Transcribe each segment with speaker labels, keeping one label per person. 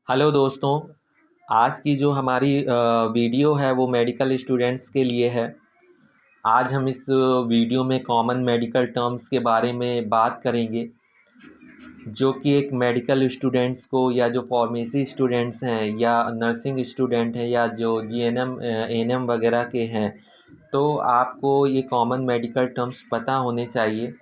Speaker 1: Hello दोस्तों। आज की जो हमारी वीडियो है वो मेडिकल स्टूडेंट्स के लिए है। आज हम इस वीडियो में कॉमन मेडिकल टर्म्स के बारे में बात करेंगे जो कि एक मेडिकल स्टूडेंट्स को या जो फार्मेसी स्टूडेंट्स हैं या नर्सिंग स्टूडेंट हैं या जो जीएनएम एएनएम वगैरह के हैं, तो आपको ये कॉमन मेडिकल टर्म्स पता होने चाहिए।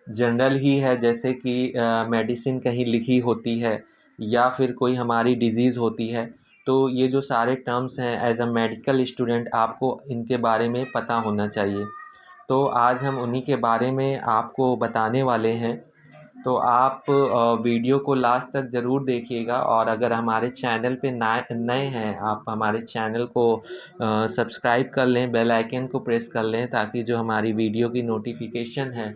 Speaker 1: जनरल ही है, जैसे कि मेडिसिन कहीं लिखी होती है या फिर कोई हमारी डिज़ीज़ होती है, तो ये जो सारे टर्म्स हैं एज अ मेडिकल स्टूडेंट आपको इनके बारे में पता होना चाहिए। तो आज हम उन्हीं के बारे में आपको बताने वाले हैं। तो आप वीडियो को लास्ट तक ज़रूर देखिएगा, और अगर हमारे चैनल पे नए हैं, आप हमारे चैनल को सब्सक्राइब कर लें, बेल आइकन को प्रेस कर लें, ताकि जो हमारी वीडियो की नोटिफिकेशन है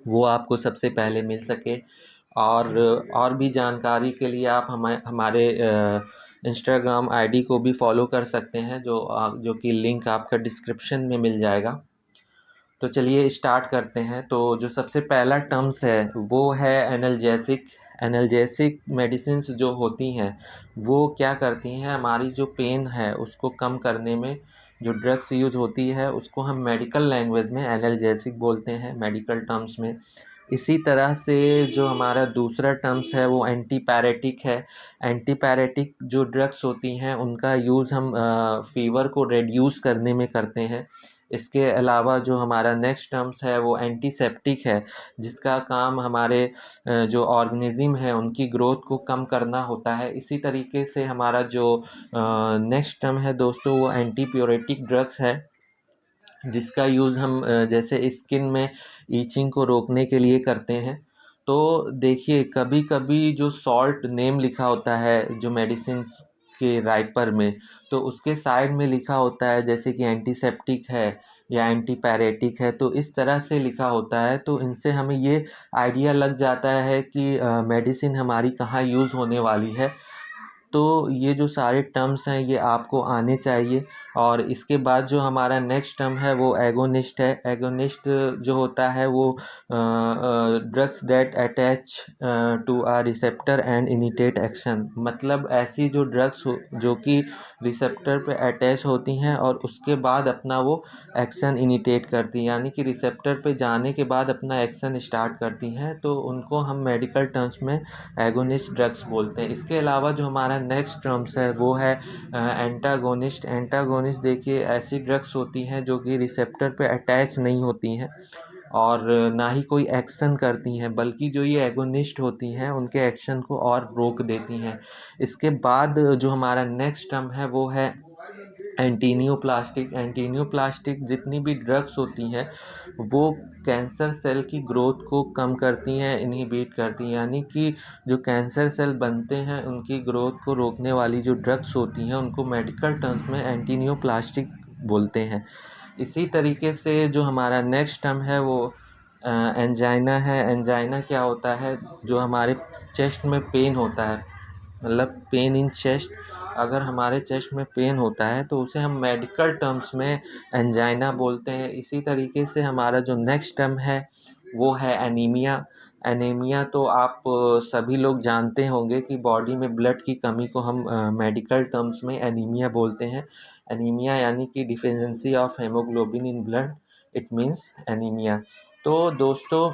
Speaker 1: वो आपको सबसे पहले मिल सके। और भी जानकारी के लिए आप हमारे इंस्टाग्राम आईडी को भी फॉलो कर सकते हैं, जो कि लिंक आपका डिस्क्रिप्शन में मिल जाएगा। तो चलिए स्टार्ट करते हैं। तो जो सबसे पहला टर्म्स है वो है एनाल्जेसिक। एनाल्जेसिक मेडिसिन्स जो होती हैं वो क्या करती हैं, हमारी जो पेन है उसको कम करने में जो ड्रग्स यूज होती है उसको हम मेडिकल लैंग्वेज में एनाल्जेसिक बोलते हैं, मेडिकल टर्म्स में। इसी तरह से जो हमारा दूसरा टर्म्स है वो एंटीपैरेटिक है। एंटीपैरेटिक जो ड्रग्स होती हैं उनका यूज़ हम फ़ीवर को रिड्यूस करने में करते हैं। इसके अलावा जो हमारा नेक्स्ट टर्म्स है वो एंटीसेप्टिक है, जिसका काम हमारे जो ऑर्गेनिज़्म है उनकी ग्रोथ को कम करना होता है। इसी तरीके से हमारा जो नेक्स्ट टर्म है दोस्तों वो एंटीप्यूरेटिक ड्रग्स है, जिसका यूज़ हम जैसे स्किन में ईचिंग को रोकने के लिए करते हैं। तो देखिए, कभी-कभी जो सॉल्ट नेम लिखा होता है जो मेडिसिन्स के राइपर में, तो उसके साइड में लिखा होता है जैसे कि एंटीसेप्टिक है या एंटीपैरेटिक है, तो इस तरह से लिखा होता है। तो इनसे हमें ये आइडिया लग जाता है कि मेडिसिन हमारी कहाँ यूज़ होने वाली है। तो ये जो सारे टर्म्स हैं ये आपको आने चाहिए। और इसके बाद जो हमारा नेक्स्ट टर्म है वो एगोनिस्ट है। एगोनिस्ट जो होता है वो drugs that attach to a receptor and initiate action. मतलब ऐसी जो ड्रग्स जो कि रिसेप्टर पे अटैच होती हैं और उसके बाद अपना वो एक्शन इनिशिएट करती हैं, यानी कि रिसेप्टर पे जाने के बाद अपना एक्शन स्टार्ट करती हैं, तो उनको हम मेडिकल टर्म्स में एगोनिस्ट ड्रग्स बोलते हैं। इसके अलावा जो हमारा नेक्स्ट टर्म्स है वो है एंटागोनिस्ट। एंटागोनिस्ट देखिए, ऐसी ड्रग्स होती हैं जो कि रिसेप्टर पे अटैच नहीं होती हैं और ना ही कोई एक्शन करती हैं, बल्कि जो ये एगोनिस्ट होती हैं उनके एक्शन को और रोक देती हैं। इसके बाद जो हमारा नेक्स्ट टर्म है वो है एंटीनियोप्लास्टिक। एंटीनियोप्लास्टिक जितनी भी ड्रग्स होती हैं वो कैंसर सेल की ग्रोथ को कम करती हैं, इनहिबिट करती हैं, यानी कि जो कैंसर सेल बनते हैं उनकी ग्रोथ को रोकने वाली जो ड्रग्स होती हैं उनको मेडिकल टर्म्स में एंटीनियोप्लास्टिक बोलते हैं। इसी तरीके से जो हमारा नेक्स्ट टर्म है वो एंजाइना है। एंजाइना क्या होता है, जो हमारे चेस्ट में पेन होता है, मतलब पेन इन चेस्ट। अगर हमारे चेस्ट में पेन होता है तो उसे हम मेडिकल टर्म्स में एंजाइना बोलते हैं। इसी तरीके से हमारा जो नेक्स्ट टर्म है वो है एनीमिया। एनीमिया तो आप सभी लोग जानते होंगे कि बॉडी में ब्लड की कमी को हम मेडिकल टर्म्स में एनीमिया बोलते हैं। एनीमिया यानी कि deficiency of haemoglobin in blood, it means anaemia. तो दोस्तों,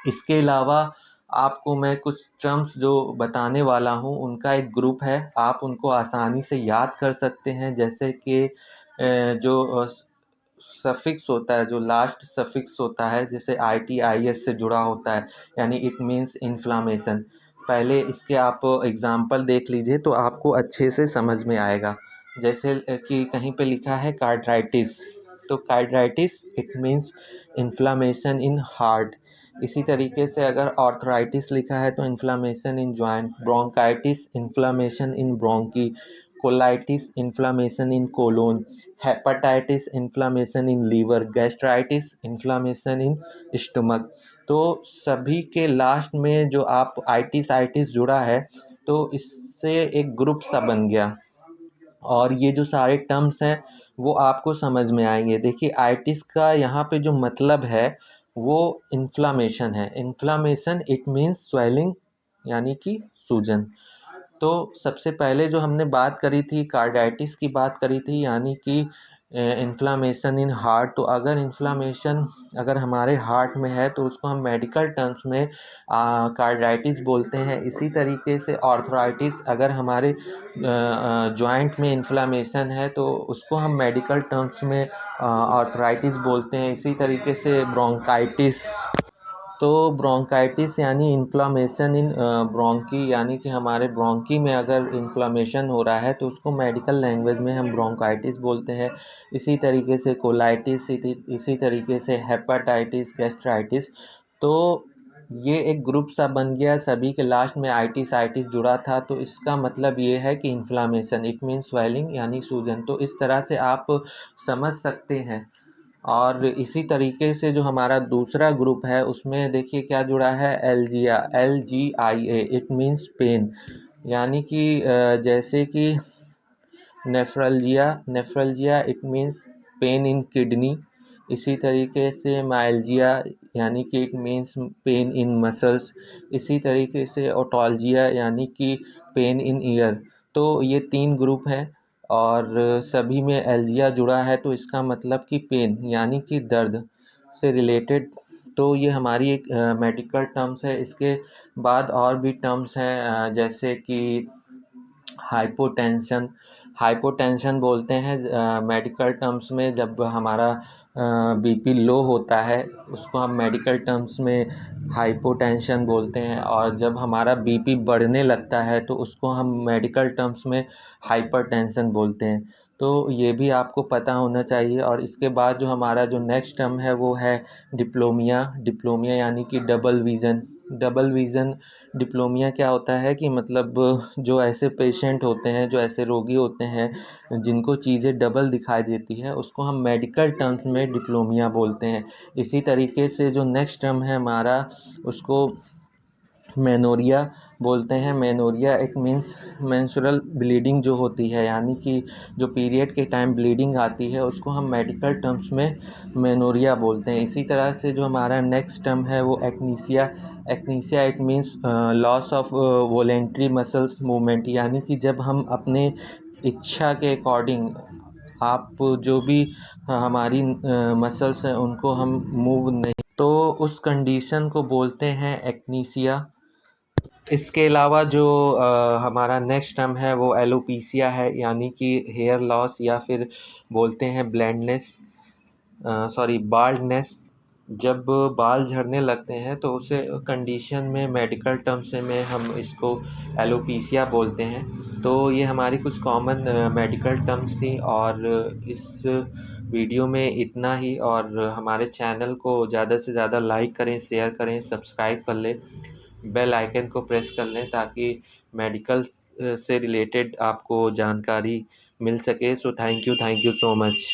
Speaker 1: इसके अलावा आपको मैं कुछ टर्म्स जो बताने वाला हूँ उनका एक ग्रुप है, आप उनको आसानी से याद कर सकते हैं। जैसे कि जो सफिक्स होता है, जो लास्ट सफिक्स होता है, जैसे आई टी आई एस से जुड़ा होता है, यानी इट मीन्स इन्फ्लामेशन। पहले इसके आप एग्जाम्पल देख लीजिए तो आपको अच्छे से समझ में आएगा। जैसे कि कहीं पे लिखा है कार्ड्राइटिस, तो carditis it means inflammation in heart. इसी तरीके से अगर ऑर्थराइटिस लिखा है तो inflammation in joint. Bronchitis inflammation in bronchi. Colitis inflammation in colon. Hepatitis inflammation in liver. Gastritis inflammation in stomach. तो सभी के लास्ट में जो आप आइटिस आइटिस जुड़ा है तो इससे एक ग्रुप सा बन गया। और ये जो सारे टर्म्स हैं वो आपको समझ में आएंगे। देखिए, आइटिस का यहाँ पे जो मतलब है वो इन्फ्लामेशन है। इन्फ्लामेशन इट मीन्स स्वेलिंग, यानी कि सूजन। तो सबसे पहले जो हमने बात करी थी कार्डाइटिस की बात करी थी, यानी कि इन्फ्लामेशन इन हार्ट। तो अगर इन्फ्लामेशन अगर हमारे हार्ट में है तो उसको हम मेडिकल टर्म्स में कार्डाइटिस बोलते हैं। इसी तरीके से आर्थराइटिस, अगर हमारे जॉइंट में इन्फ्लामेशन है तो उसको हम मेडिकल टर्म्स में आर्थराइटिस बोलते हैं। इसी तरीके से ब्रोंकाइटिस, तो ब्रोंकाइटिस यानी इन्फ्लामेशन इन ब्रोंकी, यानी कि हमारे ब्रोंकी में अगर इन्फ्लामेशन हो रहा है तो उसको मेडिकल लैंग्वेज में हम ब्रोंकाइटिस बोलते हैं। इसी तरीके से कोलाइटिस, इसी तरीके से हेपेटाइटिस, गैस्ट्राइटिस। तो ये एक ग्रुप सा बन गया, सभी के लास्ट में आइटिस आइटिस जुड़ा था। तो इसका मतलब ये है कि इन्फ्लामेशन, इट मीन स्वेलिंग यानी सूजन। तो इस तरह से आप समझ सकते हैं। और इसी तरीके से जो हमारा दूसरा ग्रुप है उसमें देखिए क्या जुड़ा है, algia, LGIA, it means pain, यानी कि जैसे कि nephralgia it means pain in kidney. इसी तरीके से माइल्जिया यानी कि it means pain in muscles. इसी तरीके से ओटोल्जिया यानी कि पेन इन ईयर। तो ये 3 ग्रुप हैं और सभी में एल्जिया जुड़ा है, तो इसका मतलब कि पेन यानी कि दर्द से रिलेटेड। तो ये हमारी एक मेडिकल टर्म्स है। इसके बाद और भी टर्म्स हैं जैसे कि हाइपोटेंशन। हाइपोटेंशन बोलते हैं मेडिकल टर्म्स में, जब हमारा बीपी लो होता है उसको हम मेडिकल टर्म्स में हाइपोटेंशन बोलते हैं। और जब हमारा बीपी बढ़ने लगता है तो उसको हम मेडिकल टर्म्स में हाइपरटेंशन बोलते हैं। तो ये भी आपको पता होना चाहिए। और इसके बाद जो हमारा जो नेक्स्ट टर्म है वो है डिप्लोमिया यानी कि डबल विज़न। डिप्लोमिया क्या होता है कि मतलब जो ऐसे पेशेंट होते हैं, जो ऐसे रोगी होते हैं जिनको चीज़ें डबल दिखाई देती है, उसको हम मेडिकल टर्म्स में डिप्लोमिया बोलते हैं। इसी तरीके से जो नेक्स्ट टर्म है हमारा उसको मेनोरिया बोलते हैं। मेनोरिया इट मीन्स मेंस्ट्रुअल ब्लीडिंग जो होती है, यानी कि जो पीरियड के टाइम ब्लीडिंग आती है उसको हम मेडिकल टर्म्स में मेनोरिया बोलते हैं। इसी तरह से जो हमारा नेक्स्ट टर्म है वो akinesia it means loss of voluntary muscles movement, यानी कि जब हम अपने इच्छा के अकॉर्डिंग आप जो भी हमारी मसल्स हैं उनको हम मूव नहीं, तो उस कंडीशन को बोलते हैं एक्नीसिया। इसके अलावा जो हमारा नेक्स्ट टर्म है वो एलोपीसिया है, यानी कि हेयर लॉस या फिर बोलते हैं बाल्डनेस। जब बाल झड़ने लगते हैं तो उसे कंडीशन में मेडिकल टर्म से में हम इसको एलोपीसिया बोलते हैं। तो ये हमारी कुछ कॉमन मेडिकल टर्म्स थी। और इस वीडियो में इतना ही। और हमारे चैनल को ज़्यादा से ज़्यादा लाइक करें, शेयर करें, सब्सक्राइब कर लें, बेल आइकन को प्रेस कर लें ताकि मेडिकल से रिलेटेड आपको जानकारी मिल सके। So thank you so much.